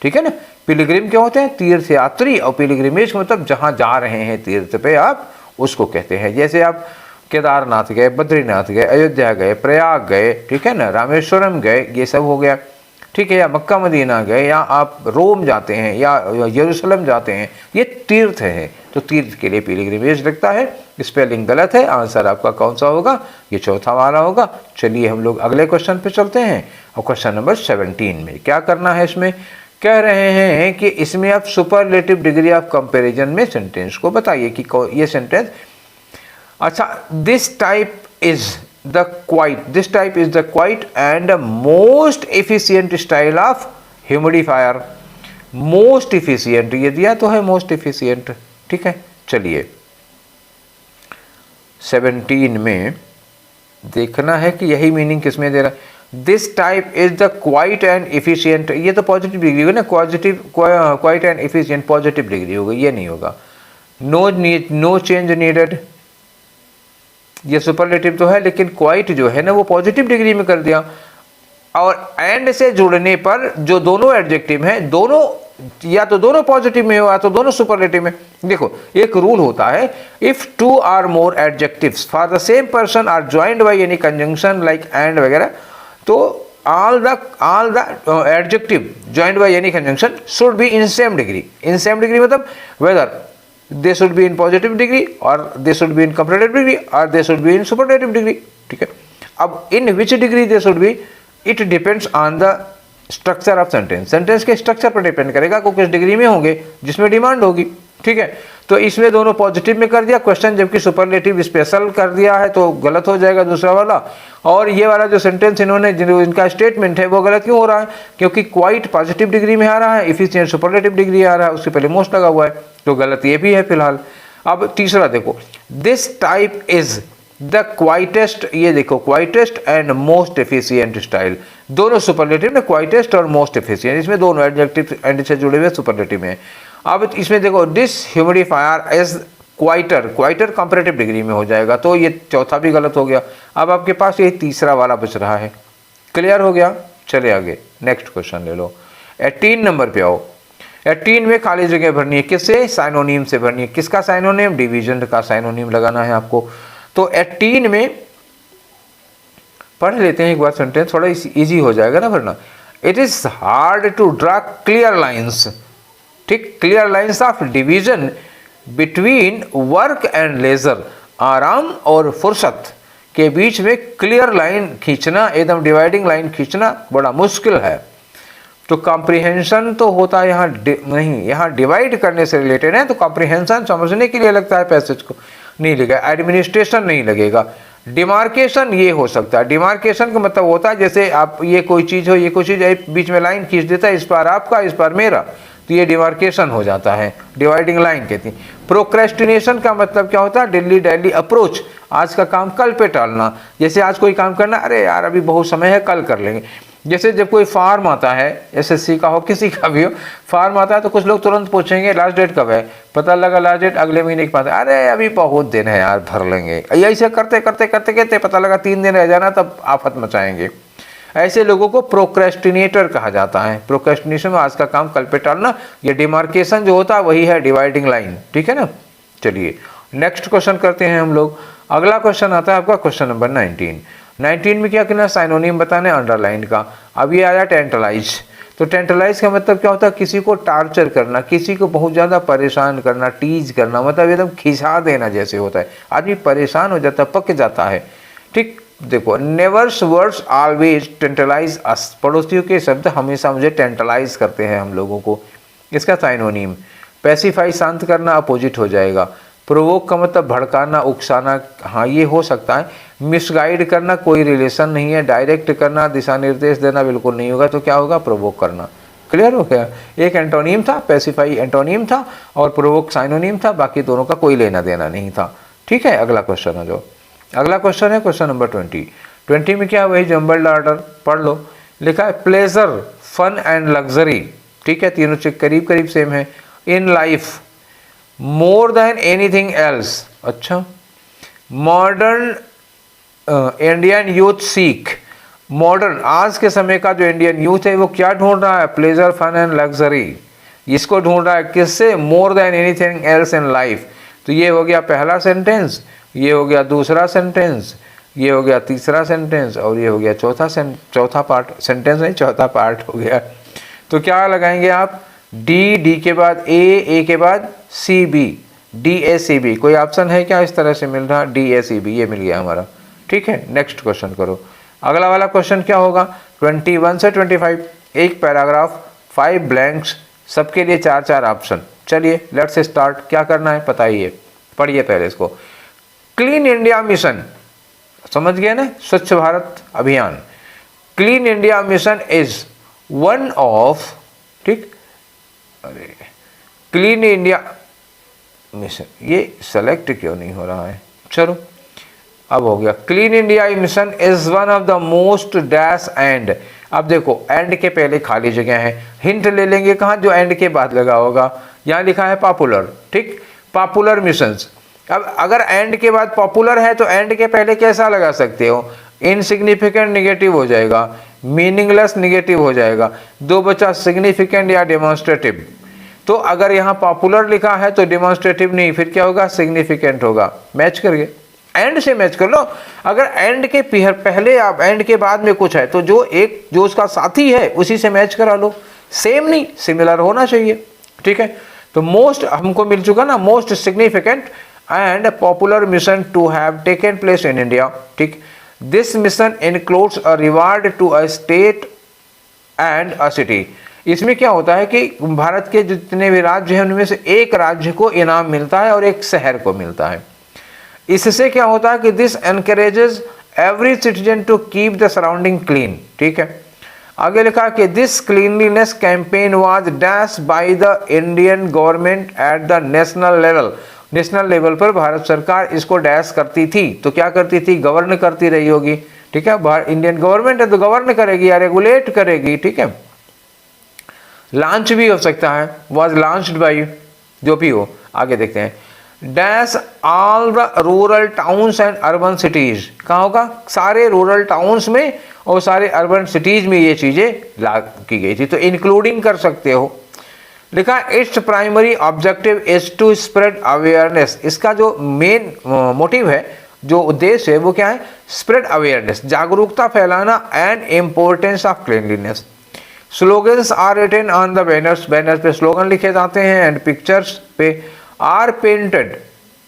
ठीक है ना, पिलग्रिम क्या होते हैं, तीर्थ यात्री, और पिलग्रिमेज मतलब जहाँ जा रहे हैं तीर्थ पे आप, उसको कहते हैं। जैसे आप केदारनाथ गए, बद्रीनाथ गए, अयोध्या गए, प्रयाग गए, ठीक है ना, रामेश्वरम गए, ये सब हो गया। ठीक है, या मक्का मदीना गए, या आप रोम जाते हैं, या यरूशलेम जाते हैं, ये तीर्थ है, तो तीर्थ के लिए पिलग्रिमेज लगता है। स्पेलिंग गलत है, आंसर आपका कौन सा होगा, ये चौथा वाला होगा। चलिए हम लोग अगले क्वेश्चन पे चलते हैं, और क्वेश्चन नंबर 17 में क्या करना है, इसमें कह रहे हैं कि इसमें आप सुपरलेटिव डिग्री ऑफ कंपैरिजन में सेंटेंस को बताइए कि ये सेंटेंस, अच्छा, this type is the quiet and most efficient style of humidifier. Most efficient ये दिया तो है, मोस्ट एफिशिएंट। ठीक है, चलिए 17 में देखना है कि यही मीनिंग किसमें दे रहा है। This type is the quiet and efficient, ये तो पॉजिटिव डिग्री होगी ना, quiet and efficient positive degree होगी, ये नहीं होगा। नो चेंज नीडेड, ये सुपरलेटिव तो है, लेकिन क्वाइट जो है ना वो पॉजिटिव डिग्री में कर दिया। और एंड से जुड़ने पर जो दोनों एडजेक्टिव हैं, दोनों या तो दोनों पॉजिटिव में हो या तो दोनों सुपरलेटिव में। देखो एक रूल होता है, if two or more adjectives for the same person are joined by any conjunction like and वगैरह, तो all the adjective joined by any conjunction should be in same degree. In same degree मतलब whether they should be in positive degree or they should be in comparative degree or they should be in superlative degree, ठीक है। अब in which degree they should be, it depends on the structure of sentence. Sentence के structure पर depend करेगा को किस degree में होंगे जिसमें डिमांड होगी, ठीक है। तो इसमें दोनों पॉजिटिव में कर दिया क्वेश्चन, जबकि सुपरलेटिव स्पेशल कर दिया है तो गलत हो जाएगा दूसरा वाला। और ये वाला जो सेंटेंस इन्होंने इनका स्टेटमेंट है वो गलत क्यों हो रहा है, क्योंकि क्वाइट पॉजिटिव डिग्री में आ रहा है, इफिशिएंट सुपरलेटिव डिग्री आ रहा है, उससे पहले मोस्ट लगा हुआ है, तो गलत ये भी है फिलहाल। अब तीसरा देखो, this type is the quietest, ये देखो quietest and most efficient style, दोनों सुपरलेटिव में क्वाइटेस्ट और मोस्ट एफिशिएंट, इसमें दोनों एडजेक्टिव एंड से जुड़े हुए सुपरलेटिव में। अब इसमें देखो this humidifier is quieter, quieter comparative degree में हो जाएगा, तो ये चौथा भी गलत हो गया। अब आपके पास ये तीसरा वाला बच रहा है, क्लियर हो गया। चले आगे नेक्स्ट क्वेश्चन ले लो, 18 नंबर पे आओ। 18 में खाली जगह भरनी है, किससे, साइनोनिम से भरनी है। किसका साइनोनिम, डिवीजन का साइनोनिम लगाना है आपको। तो 18 में पढ़ लेते हैं एक बार सेंटेंस, थोड़ा इजी हो जाएगा ना भरना। It is hard to draw clear lines, ठीक, clear lines of division between work and leisure, आराम और फुर्सत के बीच में क्लियर लाइन खींचना, एकदम डिवाइडिंग लाइन खींचना बड़ा मुश्किल है। तो कॉम्प्रिहेंशन तो होता है यहाँ नहीं, यहाँ डिवाइड करने से रिलेटेड है, तो कॉम्प्रिहेंशन समझने के लिए लगता है पैसेज को, नहीं लगेगा। एडमिनिस्ट्रेशन नहीं लगेगा। डिमार्केशन ये हो सकता है, डिमार्केशन का मतलब होता है जैसे आप ये कोई चीज़ हो, ये कोई चीज़ बीच में लाइन खींच देता है, इस पार आपका इस पार मेरा, तो ये डिमार्केशन हो जाता है, डिवाइडिंग लाइन कहती हैं। प्रोक्रेस्टिनेशन का मतलब क्या होता है, डेली डेली अप्रोच, आज का काम कल पे टालना। जैसे आज कोई काम करना, अरे यार अभी बहुत समय है कल कर लेंगे। जैसे जब कोई फार्म आता है, एसएससी का हो किसी का भी हो, फार्म आता है तो कुछ लोग तुरंत पूछेंगे लास्ट डेट कब है, पता लगा लास्ट डेट अगले महीने के पास, अरे अभी बहुत दिन है यार भर लेंगे, ऐसे करते करते करते करते पता लगा 3 दिन रह जाना, तब आफत मचाएंगे। ऐसे लोगों को प्रोक्रेस्टिनेटर कहा जाता है। प्रोक्रेस्टिनेशन में आज का काम कल पे टालना, ये डिमार्केशन जो होता है वही है डिवाइडिंग लाइन, ठीक है ना। चलिए नेक्स्ट क्वेश्चन करते हैं हम लोग। अगला क्वेश्चन आता है आपका क्वेश्चन नंबर 19। 19 में क्या करना है, साइनोनिम बताने अंडरलाइन का। अब ये आया टेंटलाइज। तो टेंटलाइज का मतलब क्या होता है, किसी को टार्चर करना, किसी को बहुत ज़्यादा परेशान करना, टीज करना, मतलब एकदम खिंचा देना जैसे होता है, आदमी परेशान हो जाता है, पक जाता है, ठीक। देखो नेवर्स वर्ड्स ऑलवेज टेंटलाइज अस, पड़ोसियों के शब्द हमेशा मुझे टेंटलाइज करते हैं हम लोगों को। इसका साइनोनिम पैसिफाई, शांत करना, अपोजिट हो जाएगा। प्रोवोक का मतलब भड़काना, उकसाना, हाँ ये हो सकता है। मिसगाइड करना कोई रिलेशन नहीं है। डायरेक्ट करना, दिशा निर्देश देना बिल्कुल नहीं होगा, तो क्या होगा, प्रोवोक करना। क्लियर हो गया। एक एंटोनिम था, पैसिफाई एंटोनिम था और प्रोवोक साइनोनिम था, बाकी दोनों का कोई लेना देना नहीं था, ठीक है। अगला क्वेश्चन है जो अगला क्वेश्चन है क्वेश्चन नंबर 20। 20 में क्या, वही जम्बल्ड ऑर्डर पढ़ लो। लिखा है प्लेजर, फन एंड लग्जरी, ठीक है, तीनों से करीब करीब सेम है। In life, more than anything else, अच्छा। Modern Indian youth seek, modern आज के समय का जो इंडियन यूथ है वो क्या ढूंढ रहा है, प्लेजर, फन एंड लग्जरी, इसको ढूंढ रहा है। किससे, मोर than anything else in life. तो ये हो गया पहला सेंटेंस, ये हो गया दूसरा सेंटेंस, ये हो गया तीसरा सेंटेंस और ये हो गया चौथा पार्ट, सेंटेंस नहीं चौथा पार्ट हो गया। तो क्या लगाएंगे आप, डी के बाद ए के बाद सी बी, DACB। कोई ऑप्शन है क्या इस तरह से मिल रहा, DACB ये मिल गया हमारा, ठीक है। नेक्स्ट क्वेश्चन करो। अगला वाला क्वेश्चन क्या होगा, 21 से 25, एक पैराग्राफ, 5 ब्लैंक्स, सबके लिए 4 ऑप्शन। चलिए लेट्स स्टार्ट। क्या करना है बताइए, पढ़िए पहले इसको। क्लीन इंडिया मिशन, समझ गए ना, स्वच्छ भारत अभियान। Clean India mission is one of, ठीक, अरे क्लीन इंडिया मिशन, ये सेलेक्ट क्यों नहीं हो रहा है, चलो अब हो गया। Clean India mission is one of the most dash and. अब देखो एंड के पहले खाली जगह है, हिंट ले लेंगे कहाँ, जो एंड के बाद लगा होगा। यहाँ लिखा है पॉपुलर, ठीक, पॉपुलर मिशंस। अब अगर एंड के बाद पॉपुलर है तो एंड के पहले कैसा लगा सकते हो, इनसिग्निफिकेंट, निगेटिव हो जाएगा। मीनिंगलेस निगेटिव हो जाएगा। दो बचा सिग्निफिकेंट या डेमोन्स्ट्रेटिव। तो अगर यहाँ पॉपुलर लिखा है तो डेमोन्स्ट्रेटिव नहीं, फिर क्या होगा, सिग्निफिकेंट होगा। मैच करिए, एंड से मैच कर लो। अगर एंड के पहले आप एंड के बाद में कुछ है तो जो उसका साथी है उसी से मैच करा लो। सेम नहीं, सिमिलर होना चाहिए, ठीक है। तो मोस्ट हमको मिल चुका ना, most significant and popular mission to have taken place in India, ठीक। This mission includes a reward to a state and a city. इसमें क्या होता है कि भारत के जितने भी राज्य हैं उनमें से एक राज्य को इनाम मिलता है और एक शहर को मिलता है। इससे क्या होता है कि this encourages every citizen to keep the surrounding clean, ठीक है। आगे लिखा कि this cleanliness campaign was dash by the Indian government at the national level. National level पर भारत सरकार इसको डैश करती थी, तो क्या करती थी, गवर्न करती रही होगी, ठीक है। इंडियन गवर्नमेंट है तो गवर्न करेगी या रेगुलेट करेगी, ठीक है। लॉन्च भी हो सकता है, वाज लॉन्च्ड बाय, जो भी हो। आगे देखते हैं, dash all the rural towns and urban cities. कहाँ होगा, सारे रूरल टाउन्स में और सारे अर्बन सिटीज में ये चीज़ें लागू की गई थी, तो इंक्लूडिंग कर सकते हो। लिखा its primary objective is to spread awareness. इसका जो मेन मोटिव है, जो उद्देश्य है वो क्या है, स्प्रेड अवेयरनेस, जागरूकता फैलाना and importance of cleanliness. Slogans are written on the banners, banner पे स्लोगन लिखे जाते हैं, एंड पिक्चर्स पे are painted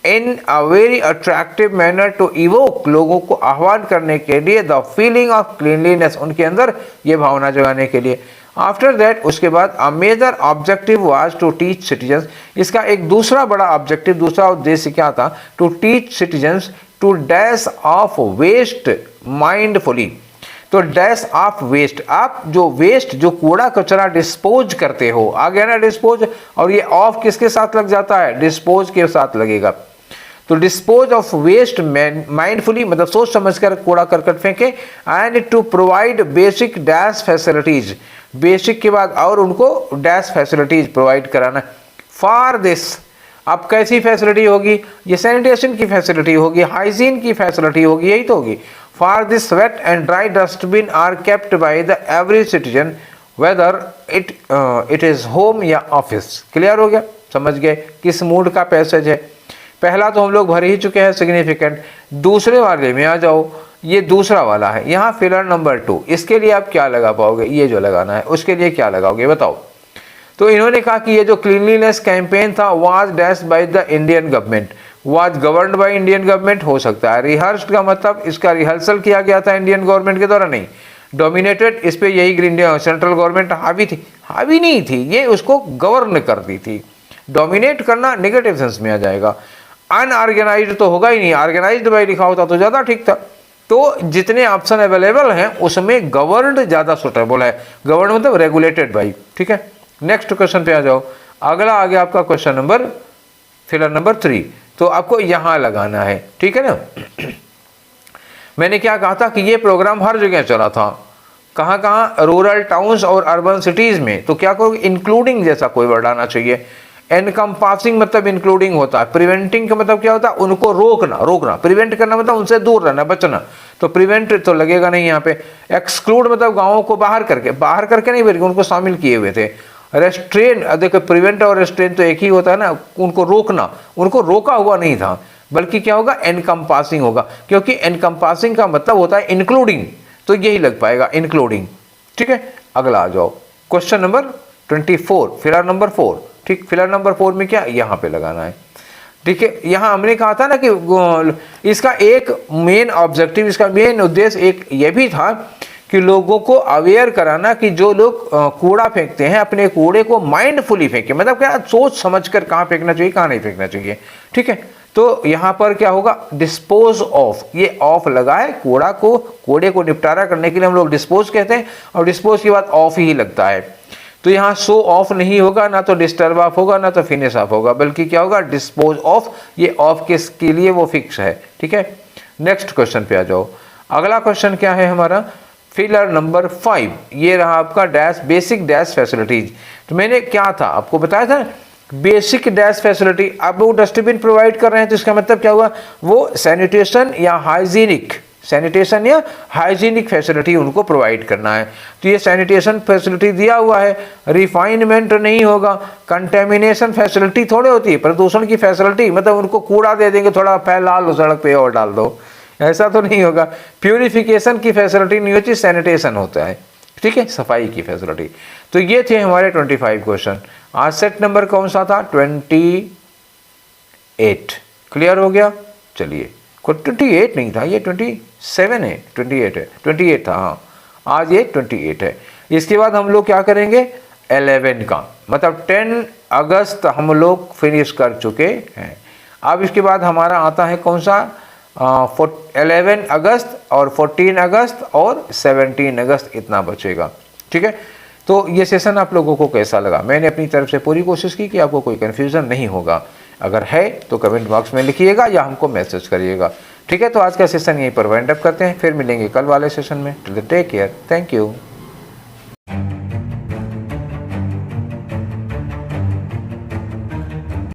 in a very attractive manner to evoke, लोगों को आह्वान करने के लिए, द फीलिंग ऑफ क्लीनलीनेस, उनके अंदर ये भावना जगाने के लिए। आफ्टर दैट, उसके बाद a major objective was to teach citizens. इसका एक दूसरा बड़ा ऑब्जेक्टिव, दूसरा उद्देश्य क्या था, to teach citizens to dash of waste mindfully. तो डैश ऑफ वेस्ट, आप जो वेस्ट, जो कूड़ा कचरा डिस्पोज करते हो, आ गया ना डिस्पोज, और ये ऑफ किसके साथ लग जाता है, डिस्पोज के साथ लगेगा। तो डिस्पोज ऑफ वेस्ट माइंडफुली, मतलब सोच समझकर कूड़ा करकट फेंके, and to provide basic dash facilities, basic के बाद और उनको डैश फैसिलिटीज प्रोवाइड कराना। फॉर दिस, अब कैसी फैसिलिटी होगी, ये सैनिटेशन की फैसिलिटी होगी, हाइजीन की फैसिलिटी होगी, यही तो होगी। For this wet and dry dustbin are kept by the every citizen whether it is home या ऑफिस। क्लियर हो गया, समझ गए किस मूड का पैसेज है। पहला तो हम लोग भर ही चुके हैं सिग्निफिकेंट। दूसरे वाले में आ जाओ, ये दूसरा वाला है, यहाँ फिलर नंबर 2, इसके लिए आप क्या लगा पाओगे, ये जो लगाना है उसके लिए क्या लगाओगे बताओ। तो इन्होंने कहा कि ये जो क्लीनलीनेस कैंपेन था was dash by the Indian government, was governed by Indian government हो सकता है। रिहर्स्ड का मतलब इसका रिहर्सल किया गया था इंडियन गवर्नमेंट के द्वारा, नहीं। डोमिनेटेड, इस पे यही सेंट्रल गवर्नमेंट हावी थी, हावी नहीं थी, ये उसको गवर्न करती थी। डोमिनेट करना नेगेटिव सेंस में आ जाएगा। अनऑर्गेनाइज्ड तो होगा ही नहीं, ऑर्गेनाइज्ड बाय लिखा होता तो ज़्यादा ठीक था। तो जितने ऑप्शन अवेलेबल हैं उसमें गवर्नड ज़्यादा सुटेबल है। गवर्न मतलब रेगुलेटेड बाई, ठीक है। नेक्स्ट क्वेश्चन पे आ जाओ। अगला आ गया आपका क्वेश्चन नंबर, फिलर नंबर 3। तो आपको यहाँ लगाना है, ठीक है ना। मैंने क्या कहा था कि ये प्रोग्राम हर जगह चला था, कहाँ कहाँ, रूरल टाउन्स और अर्बन सिटीज़ में। तो क्या करोगे, इंक्लूडिंग जैसा कोई वर्ड आना चाहिए। एनकम्पासिंग मतलब इंक्लूडिंग होता है। प्रिवेंटिंग का मतलब क्या होता है, उनको रोकना, रोकना। प्रिवेंट करना मतलब उनसे दूर रहना, बचना। तो प्रिवेंट तो लगेगा नहीं यहाँ पे। एक्सक्लूड मतलब गाँवों को बाहर करके नहीं, बल्कि उनको शामिल किए हुए थे। रेस्ट्रेन, देखो प्रिवेंट और रेस्ट्रेन तो एक ही होता है ना, उनको रोकना, उनको रोका हुआ नहीं था, बल्कि क्या होगा, एनकम्पासिंग होगा, क्योंकि एनकम्पासिंग का मतलब होता है इंक्लूडिंग, तो यही लग पाएगा, इंक्लूडिंग, ठीक है। अगला आ जाओ, क्वेश्चन नंबर 24, फिलर नंबर 4, ठीक। फिलर नंबर 4 में क्या, यहाँ पे लगाना है, ठीक है। यहाँ हमने कहा था ना कि इसका एक मेन ऑब्जेक्टिव, इसका मेन उद्देश्य एक ये भी था कि लोगों को अवेयर कराना कि जो लोग कूड़ा फेंकते हैं अपने कूड़े को माइंडफुली फेंके, मतलब क्या, सोच समझकर कहाँ फेंकना चाहिए, कहाँ नहीं फेंकना चाहिए, ठीक है। तो यहाँ पर क्या होगा, डिस्पोज ऑफ, ये ऑफ लगा है, कूड़े को निपटारा करने के लिए हम लोग डिस्पोज कहते हैं, और डिस्पोज के बाद ऑफ ही लगता है। तो यहाँ शो ऑफ नहीं होगा, ना तो डिस्टर्ब ऑफ होगा, ना तो फिनिश ऑफ होगा, बल्कि क्या होगा, डिस्पोज ऑफ। ये ऑफ के लिए वो फिक्स है, ठीक है। नेक्स्ट क्वेश्चन पे आ जाओ। अगला क्वेश्चन क्या है हमारा, फिलर नंबर 5, ये रहा आपका डैश, बेसिक डैश फैसिलिटीज। तो मैंने क्या था आपको बताया था, बेसिक डैश फैसिलिटी। अब वो डस्टबिन प्रोवाइड कर रहे हैं तो इसका मतलब क्या हुआ, वो सैनिटेशन या हाइजीनिक, सैनिटेशन या हाइजीनिक फैसिलिटी उनको प्रोवाइड करना है। तो ये सैनिटेशन फैसिलिटी दिया हुआ है, रिफाइनमेंट नहीं होगा, कंटेमिनेशन फैसिलिटी थोड़े होती है, प्रदूषण की फैसिलिटी मतलब उनको कूड़ा दे देंगे, थोड़ा फैला लो सड़क पे और डाल दो, ऐसा तो नहीं होगा। प्यूरिफिकेशन की फैसिलिटी नहीं होती, सैनिटेशन होता है, ठीक है, सफाई की फैसिलिटी। तो ये थे हमारे 25 क्वेश्चन। आज सेट नंबर कौन सा था? 28। क्लियर हो गया? चलिए, 28 नहीं था, ये 27 है, 28 है, 28 था, हाँ आज ये 28 है। इसके बाद हम लोग क्या करेंगे? 11 का, मतलब 10 अगस्त हम लोग फिनिश कर चुके हैं। अब इसके बाद हमारा आता है कौन सा? 11 अगस्त और 14 अगस्त और 17 अगस्त, इतना बचेगा, ठीक है। तो ये सेशन आप लोगों को कैसा लगा? मैंने अपनी तरफ से पूरी कोशिश की कि आपको कोई कन्फ्यूज़न नहीं होगा। अगर है तो कमेंट बॉक्स में लिखिएगा या हमको मैसेज करिएगा, ठीक है। तो आज का सेशन यहीं पर वाइंड अप करते हैं, फिर मिलेंगे कल वाले सेशन में। Take care, thank you.